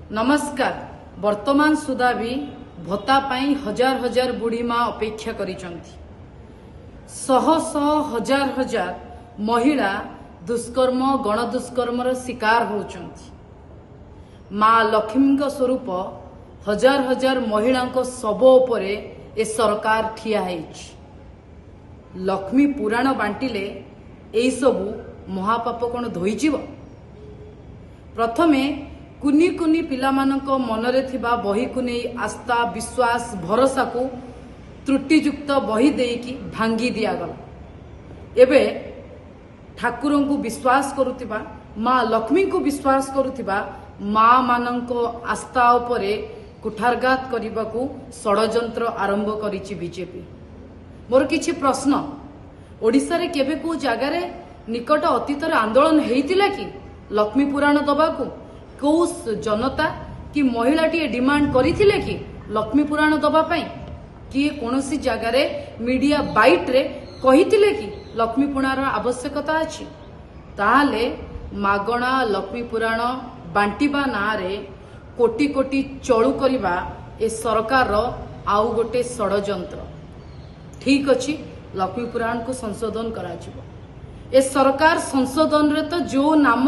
नमस्कार। वर्तमान सुधा भी भत्ता पाई हजार हजार बुढ़ी माँ अपेक्षा करिचंती। शह शह हजार हजार महिला दुष्कर्म गणदुष्कर्मर शिकार होउचंती। माँ लक्ष्मी स्वरूप हजार हजार महिला शव उपरे ए सरकार ठिया हैछि। लक्ष्मी पुराण बांटिले एई सबु महापाप कोन धोईजिव। प्रथमे कुनी कुनी पिलामानक मनरे थिबा बही को नहीं आस्था विश्वास भरोसा को त्रुटियुक्त बही देकी भांगी दियागला। एबे ठाकुर को विश्वास करुथिबा माँ लक्ष्मी को विश्वास करुथिबा माँ मानक आस्था उपरे कुठारघात करने षड्यंत्र आरंभ करिछि बीजेपी। मोर किछि प्रश्न, ओडिशा रे केबे को जगार निकट अतीत आंदोलन हेइतिला कि लक्ष्मी पुराण दबाकू? कौ जनता कि महिलाटी डिमांड करथिले कि लक्ष्मी पुराण दबा पाई? किए कोनोसी जगार मीडिया बाइट रे कहिथिले कि लक्ष्मी पुराण आवश्यकता अछि? ताहाले मागणा लक्ष्मी पुराण बांटिबा नारे कोटी कोटी चलू करिबा ए सरकार आउ गोटे षड्यंत्र। ठीक अछि, लक्ष्मी पुराण को संशोधन कराजिबो। ए सरकार संशोधन रे तो जो नाम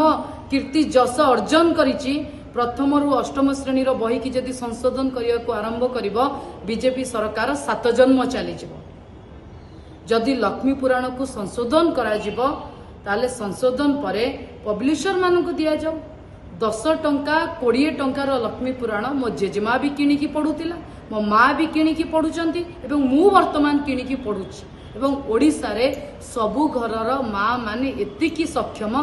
कीर्ति जस अर्जन करिछि प्रथम रु अष्टम श्रेणी बही की जदि संशोधन करने को आरंभ करिबो बीजेपी सरकार 7 जन्म चलीजिबो। जदि लक्ष्मी पुराण को संशोधन कराजिबो ताले संशोधन परे पब्लिशर मान को दिया जाऊ 10 टंका 20 टंकार लक्ष्मी पुराण मो जेजेमा भी किणिकी पढ़ुतिला, मो माँ भी किणिकी पढ़ुचंती एवं मु वर्तमान किणिकी पढ़ुछि। एवं ओडिशा रे सबु घरर माँ माने एतिकी सक्षम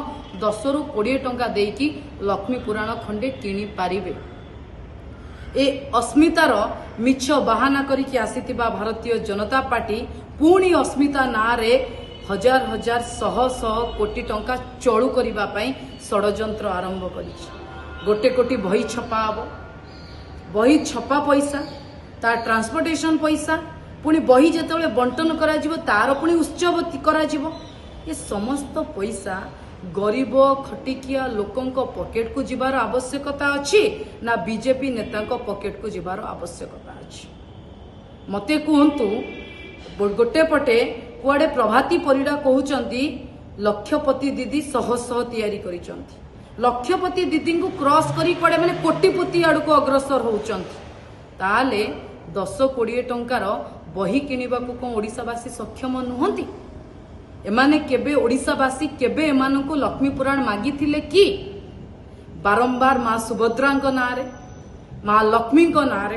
10 रु 20 टंका देकी लक्ष्मी पुराण खंडे किणी पारिबे। ए अस्मितार मिछ बाहाना करिकी आसीतिबा भारतीय जनता पार्टी पुणी अस्मिता नारे हजार हजार शह शह कोटी टंका चलू करिबा पई षड्यंत्र आरंभ करिछि। गोटे कोटी बही छपा हबो, बही छपा पैसा ता ट्रांसपोर्टेशन पैसा पुणी बही जेतेबेले बंटन करा जिवो तार पुणी उत्सव करा जिवो। ये समस्त पैसा गरीब खटिकिया लोकंक पॉकेट को जिबार आवश्यकता अछि ना बीजेपी नेतांक पॉकेट को जिबार आवश्यकता अछि? मते कहंतु। गोटे पटे कुआडे प्रभाती परिडा कहउचंती लक्षपति दीदी शह शह तैयारी करिचंती। लक्षपति दीदी को क्रॉस करी कुआडे माने कोटिपति आड़ को अग्रसर होउचंती। ताले 10-20 टंकार बही किनिबा को कोन ओडिसावासी सक्षम नुहंती? एमाने केबे ओडिसावासी केबे एमान को लक्ष्मी पुराण मागी थिले कि? बारंबार माँ सुभद्रांक नारे माँ लक्ष्मी नारे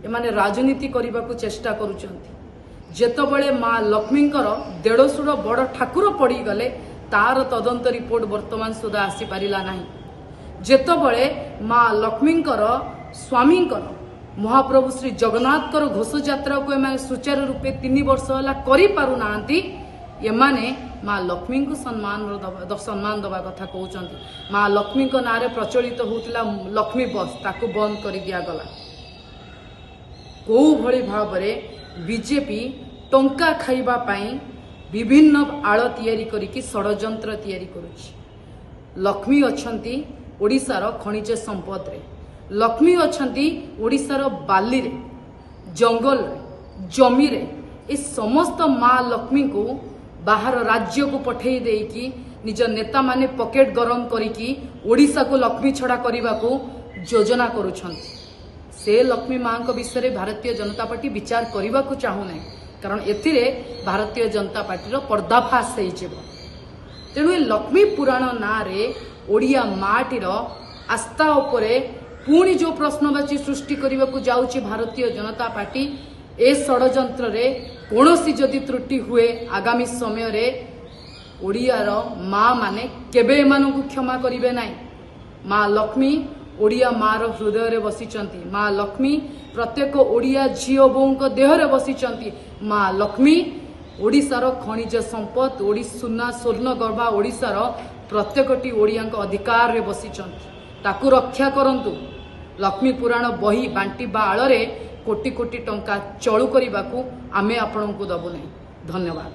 एमाने राजनीति करने को चेष्टा करुचंती। जेतबेले माँ लक्ष्मींकर 150 बड़ ठाकुर पड़ी गले तार तदंत रिपोर्ट वर्तमान सुधा आसी पारिला नाही। जेतबेले माँ लक्ष्मींकर स्वामींकर महाप्रभु श्री जगन्नाथ घोष यात्रा को एमाने सुचारू रूपे 3 वर्ष होला करि पारु नांती। एमाने माँ लक्ष्मी को सम्मान दबा कथा कहउचंती। माँ लक्ष्मी को नारे प्रचलित होतिला लक्ष्मी बस ताकू बंद कर दिया गला। को भली भाबरे बीजेपी टंका खाइबा पाई विभिन्न आड़ तैयारी करिकी षड्यंत्र तैयारी करुछि। लक्ष्मी अछंती ओडिशार खनिज संपद रे, लक्ष्मी अछंती ओडिशार बाली रे, जंगल रे, जमी रे। ए समस्त माँ लक्ष्मी को बाहर राज्य को पठेई देकी निज नेता माने पॉकेट गरम करिकी ओडिशा को लक्ष्मी छड़ा करने को योजना करुछंती। से लक्ष्मी माँ को विषय भारतीय जनता पार्टी विचार करने को चाहूना, कारण एथिरे भारतीय जनता पार्टी पर्दाफाश हो। तेणु लक्ष्मी पुराण नारे ओडिया माटीर आस्था उपरे पुणी जो प्रश्नवाची सृष्टि करने को जाउची भारतीय जनता पार्टी ए षड्यंत्र रे कोनोसी जदि त्रुटि हुए आगामी समय रे ओडियार माँ माने केबे एमानकु क्षमा करिवे नाही। माँ लक्ष्मी ओडिया माँ रो हृदय रे बसिचंती। माँ लक्ष्मी प्रत्येक ओडिया झियो बोंक देह रे बसिचंती। माँ लक्ष्मी ओडिशार खनिज संपद सुना स्वर्ण गर्भा ओडिशार प्रत्येकटी ओडियांक अधिकार रे बसिचंती। ताकू रक्षा करंतु। लक्ष्मी पुराण बही बांटिबा आଳରେ कोटी कोटी टंका चलू करने को आमे आपणको दबु नहीं। धन्यवाद।